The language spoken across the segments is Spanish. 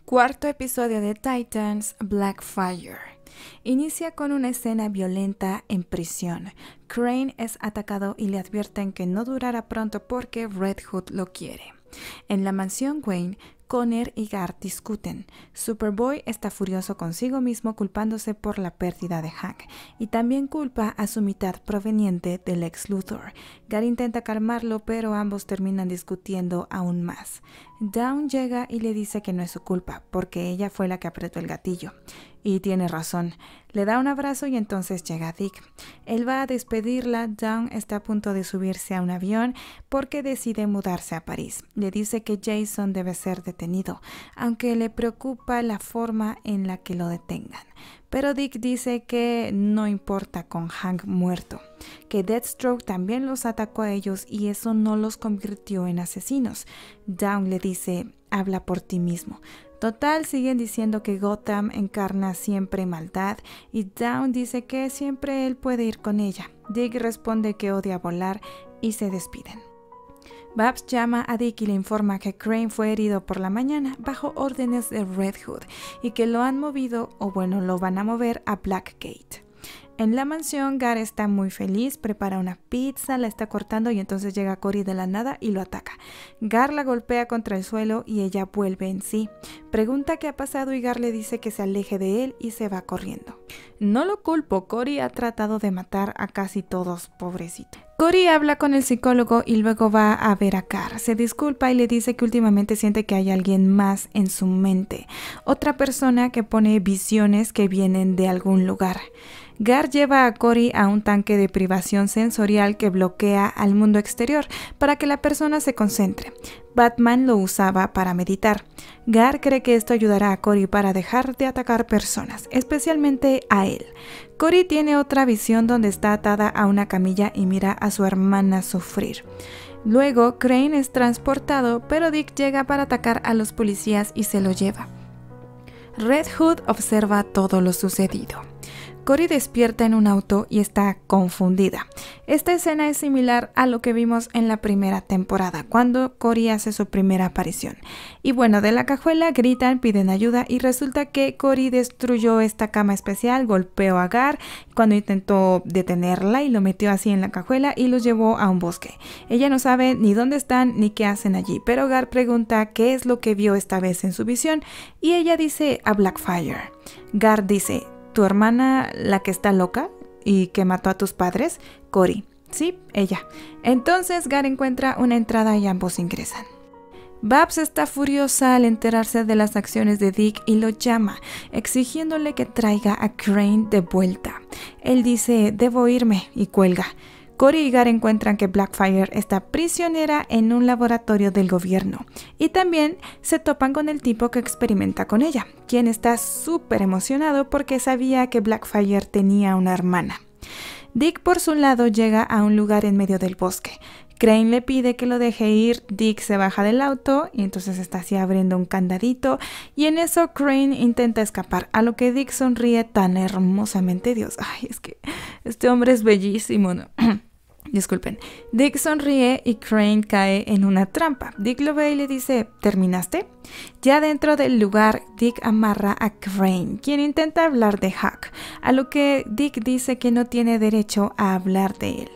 Cuarto episodio de Titans, Blackfire. Inicia con una escena violenta en prisión. Crane es atacado y le advierten que no durará pronto porque Red Hood lo quiere. En la mansión Wayne, Connor y Gar discuten. Superboy está furioso consigo mismo culpándose por la pérdida de Hank y también culpa a su mitad proveniente del ex Luthor. Gar intenta calmarlo, pero ambos terminan discutiendo aún más. Dawn llega y le dice que no es su culpa porque ella fue la que apretó el gatillo. Y tiene razón. Le da un abrazo y entonces llega Dick. Él va a despedirla. Dawn está a punto de subirse a un avión porque decide mudarse a París. Le dice que Jason debe ser detenido, aunque le preocupa la forma en la que lo detengan. Pero Dick dice que no importa con Hank muerto, que Deathstroke también los atacó a ellos y eso no los convirtió en asesinos. Dawn le dice, habla por ti mismo. Total, siguen diciendo que Gotham encarna siempre maldad y Dawn dice que siempre él puede ir con ella. Dick responde que odia volar y se despiden. Babs llama a Dick y le informa que Crane fue herido por la mañana bajo órdenes de Red Hood y que lo han movido, o bueno, lo van a mover a Blackgate. En la mansión, Gar está muy feliz, prepara una pizza, la está cortando y entonces llega Cory de la nada y lo ataca. Gar la golpea contra el suelo y ella vuelve en sí. Pregunta qué ha pasado y Gar le dice que se aleje de él y se va corriendo. No lo culpo, Cory ha tratado de matar a casi todos, pobrecito. Cory habla con el psicólogo y luego va a ver a Gar. Se disculpa y le dice que últimamente siente que hay alguien más en su mente. Otra persona que pone visiones que vienen de algún lugar. Gar lleva a Cory a un tanque de privación sensorial que bloquea al mundo exterior para que la persona se concentre. Batman lo usaba para meditar. Gar cree que esto ayudará a Cory para dejar de atacar personas, especialmente a él. Cory tiene otra visión donde está atada a una camilla y mira a su hermana sufrir. Luego, Crane es transportado, pero Dick llega para atacar a los policías y se lo lleva. Red Hood observa todo lo sucedido. Cory despierta en un auto y está confundida. Esta escena es similar a lo que vimos en la primera temporada, cuando Cory hace su primera aparición. Y bueno, de la cajuela gritan, piden ayuda y resulta que Cory destruyó esta cama especial, golpeó a Gar cuando intentó detenerla y lo metió así en la cajuela y los llevó a un bosque. Ella no sabe ni dónde están ni qué hacen allí, pero Gar pregunta qué es lo que vio esta vez en su visión y ella dice a Blackfire. Gar dice, ¿tu hermana, la que está loca y que mató a tus padres? Cory. Sí, ella. Entonces Gar encuentra una entrada y ambos ingresan. Babs está furiosa al enterarse de las acciones de Dick y lo llama, exigiéndole que traiga a Crane de vuelta. Él dice, debo irme, y cuelga. Cory y Gar encuentran que Blackfire está prisionera en un laboratorio del gobierno y también se topan con el tipo que experimenta con ella, quien está súper emocionado porque sabía que Blackfire tenía una hermana. Dick por su lado llega a un lugar en medio del bosque. Crane le pide que lo deje ir, Dick se baja del auto y entonces está así abriendo un candadito y en eso Crane intenta escapar, a lo que Dick sonríe tan hermosamente. Dios, ay, es que este hombre es bellísimo, ¿no? Disculpen. Dick sonríe y Crane cae en una trampa. Dick lo ve y le dice, ¿terminaste? Ya dentro del lugar, Dick amarra a Crane, quien intenta hablar de Huck, a lo que Dick dice que no tiene derecho a hablar de él.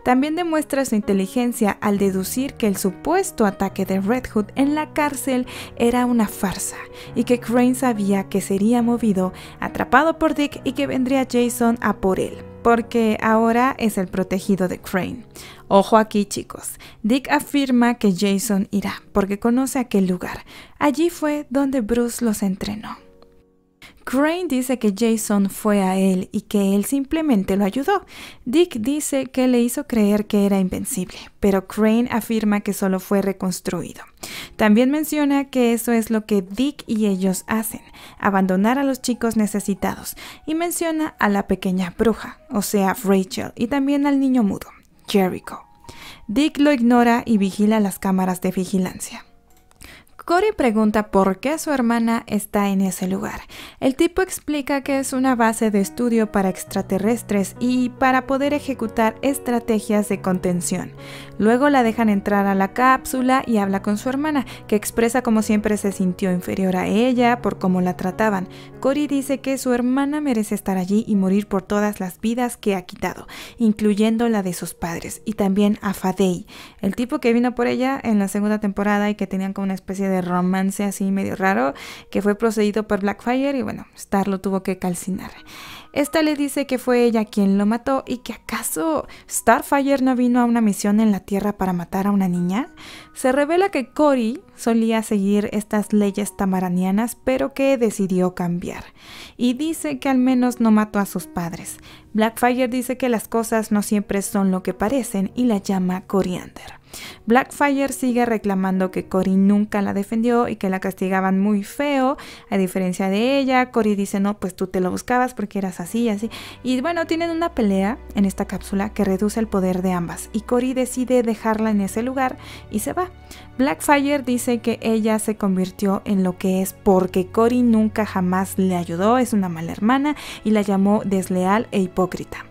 También demuestra su inteligencia al deducir que el supuesto ataque de Red Hood en la cárcel era una farsa y que Crane sabía que sería movido, atrapado por Dick y que vendría Jason a por él, porque ahora es el protegido de Crane. Ojo aquí, chicos. Dick afirma que Jason irá porque conoce aquel lugar. Allí fue donde Bruce los entrenó. Crane dice que Jason fue a él y que él simplemente lo ayudó. Dick dice que le hizo creer que era invencible, pero Crane afirma que solo fue reconstruido. También menciona que eso es lo que Dick y ellos hacen, abandonar a los chicos necesitados, y menciona a la pequeña bruja, o sea Rachel, y también al niño mudo, Jericho. Dick lo ignora y vigila las cámaras de vigilancia. Cory pregunta por qué su hermana está en ese lugar. El tipo explica que es una base de estudio para extraterrestres y para poder ejecutar estrategias de contención. Luego la dejan entrar a la cápsula y habla con su hermana, que expresa como siempre se sintió inferior a ella por cómo la trataban. Cory dice que su hermana merece estar allí y morir por todas las vidas que ha quitado, incluyendo la de sus padres, y también a Fadey, el tipo que vino por ella en la segunda temporada y que tenían como una especie de romance así medio raro, que fue procedido por Blackfire y bueno, Star lo tuvo que calcinar. Esta le dice que fue ella quien lo mató y que acaso Starfire no vino a una misión en la Tierra para matar a una niña. Se revela que Cory solía seguir estas leyes tamaranianas, pero que decidió cambiar. Y dice que al menos no mató a sus padres. Blackfire dice que las cosas no siempre son lo que parecen y la llama Coriander. Blackfire sigue reclamando que Cory nunca la defendió y que la castigaban muy feo, a diferencia de ella. Cory dice, no, pues tú te lo buscabas porque eras así y así. Y bueno, tienen una pelea en esta cápsula que reduce el poder de ambas y Cory decide dejarla en ese lugar y se va. Blackfire dice que ella se convirtió en lo que es porque Cory nunca jamás le ayudó, es una mala hermana y la llamó desleal e hipócrita.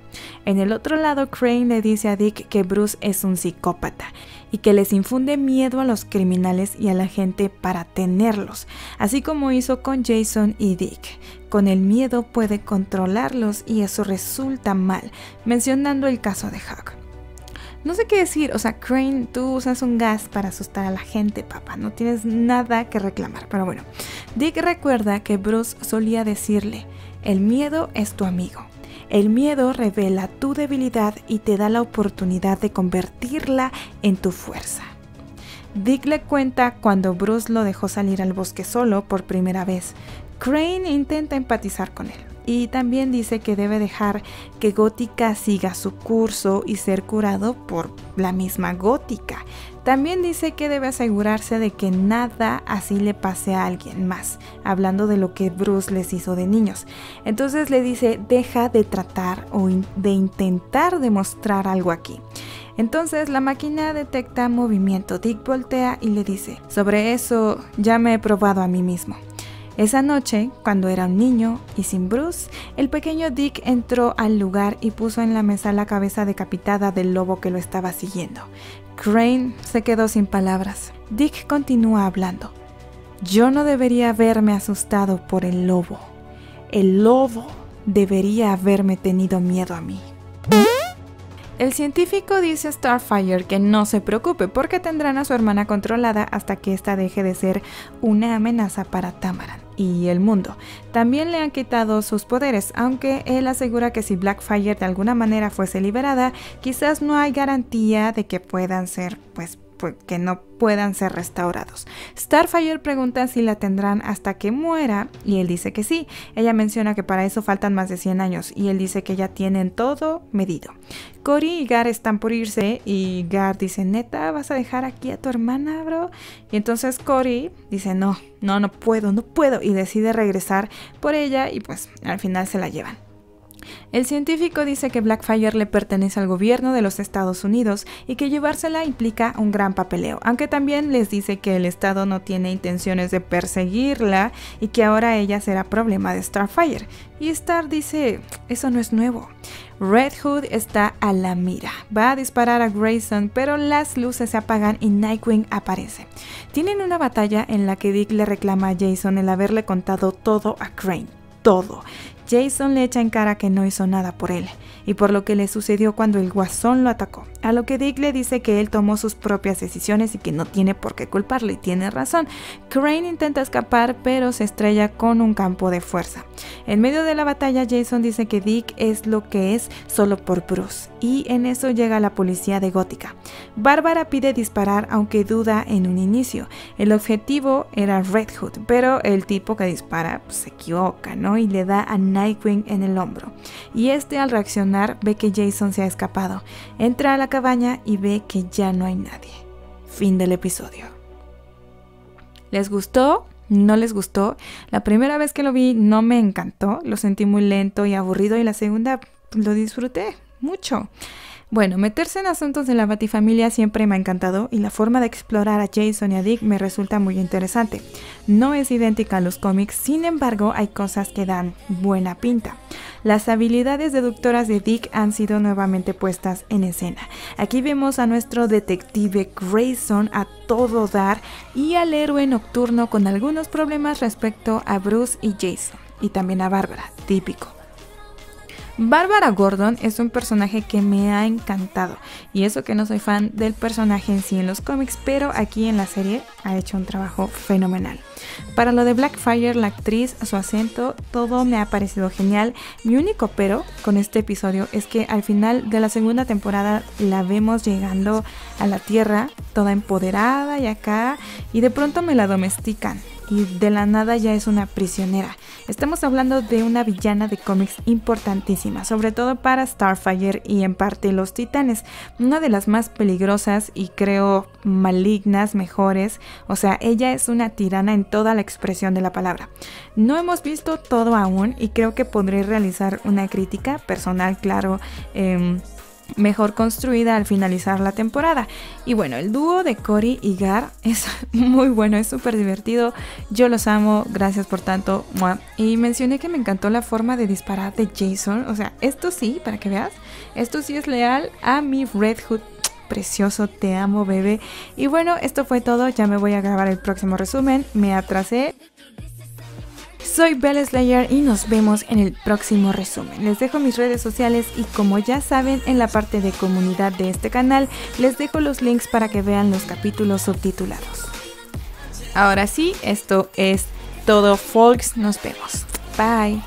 En el otro lado, Crane le dice a Dick que Bruce es un psicópata y que les infunde miedo a los criminales y a la gente para tenerlos, así como hizo con Jason y Dick. Con el miedo puede controlarlos y eso resulta mal, mencionando el caso de Hawk. No sé qué decir, o sea, Crane, tú usas un gas para asustar a la gente, papá, no tienes nada que reclamar, pero bueno. Dick recuerda que Bruce solía decirle, el miedo es tu amigo. El miedo revela tu debilidad y te da la oportunidad de convertirla en tu fuerza. Dick le cuenta cuando Bruce lo dejó salir al bosque solo por primera vez. Crane intenta empatizar con él y también dice que debe dejar que Gótica siga su curso y ser curado por la misma Gótica. También dice que debe asegurarse de que nada así le pase a alguien más, hablando de lo que Bruce les hizo de niños. Entonces le dice, deja de tratar o de intentar demostrar algo aquí. Entonces la máquina detecta movimiento. Dick voltea y le dice, sobre eso ya me he probado a mí mismo. Esa noche, cuando era un niño y sin Bruce, el pequeño Dick entró al lugar y puso en la mesa la cabeza decapitada del lobo que lo estaba siguiendo. Crane se quedó sin palabras. Dick continúa hablando. Yo no debería haberme asustado por el lobo. El lobo debería haberme tenido miedo a mí. El científico dice a Starfire que no se preocupe porque tendrán a su hermana controlada hasta que ésta deje de ser una amenaza para Tamaran y el mundo. También le han quitado sus poderes, aunque él asegura que si Blackfire de alguna manera fuese liberada, quizás no hay garantía de que puedan ser, que no puedan ser restaurados. Starfire pregunta si la tendrán hasta que muera y él dice que sí. Ella menciona que para eso faltan más de 100 años y él dice que ya tienen todo medido. Cory y Gar están por irse y Gar dice, ¿neta vas a dejar aquí a tu hermana, bro? Y entonces Cory dice, no puedo y decide regresar por ella y pues al final se la llevan. El científico dice que Blackfire le pertenece al gobierno de los Estados Unidos y que llevársela implica un gran papeleo, aunque también les dice que el Estado no tiene intenciones de perseguirla y que ahora ella será problema de Starfire. Y Star dice, eso no es nuevo. Red Hood está a la mira, va a disparar a Grayson, pero las luces se apagan y Nightwing aparece. Tienen una batalla en la que Dick le reclama a Jason el haberle contado todo a Crane, todo. Jason le echa en cara que no hizo nada por él y por lo que le sucedió cuando el Guasón lo atacó, a lo que Dick le dice que él tomó sus propias decisiones y que no tiene por qué culparle, y tiene razón. Crane intenta escapar pero se estrella con un campo de fuerza. En medio de la batalla Jason dice que Dick es lo que es solo por Bruce y en eso llega la policía de Gótica. Bárbara pide disparar aunque duda en un inicio. El objetivo era Red Hood, pero el tipo que dispara se equivoca, ¿no? Y le da a Nightwing en el hombro. Y este al reaccionar ve que Jason se ha escapado. Entra a la cabaña y ve que ya no hay nadie. Fin del episodio. ¿Les gustó? ¿No les gustó? La primera vez que lo vi no me encantó. Lo sentí muy lento y aburrido y la segunda lo disfruté mucho. Bueno, meterse en asuntos de la Batifamilia siempre me ha encantado y la forma de explorar a Jason y a Dick me resulta muy interesante. No es idéntica a los cómics, sin embargo hay cosas que dan buena pinta. Las habilidades deductoras de Dick han sido nuevamente puestas en escena. Aquí vemos a nuestro detective Grayson a todo dar y al héroe nocturno con algunos problemas respecto a Bruce y Jason, y también a Bárbara, típico. Bárbara Gordon es un personaje que me ha encantado, y eso que no soy fan del personaje en sí en los cómics, pero aquí en la serie ha hecho un trabajo fenomenal. Para lo de Blackfire, la actriz, su acento, todo me ha parecido genial. Mi único pero con este episodio es que al final de la segunda temporada la vemos llegando a la Tierra, toda empoderada y acá, y de pronto me la domestican. Y de la nada ya es una prisionera. Estamos hablando de una villana de cómics importantísima, sobre todo para Starfire y en parte los Titanes, una de las más peligrosas y creo malignas, mejores. O sea, ella es una tirana en toda la expresión de la palabra. No hemos visto todo aún y creo que podré realizar una crítica personal, claro, mejor construida al finalizar la temporada. Y bueno, el dúo de Cory y Gar es muy bueno, es súper divertido, yo los amo, gracias por tanto. Y mencioné que me encantó la forma de disparar de Jason, o sea, esto sí, para que veas, esto sí es leal a mi Red Hood. Precioso, te amo, bebé. Y bueno, esto fue todo, ya me voy a grabar el próximo resumen, me atrasé. Soy Belle Slayer y nos vemos en el próximo resumen. Les dejo mis redes sociales y como ya saben, en la parte de comunidad de este canal les dejo los links para que vean los capítulos subtitulados. Ahora sí, esto es todo, folks. Nos vemos. Bye.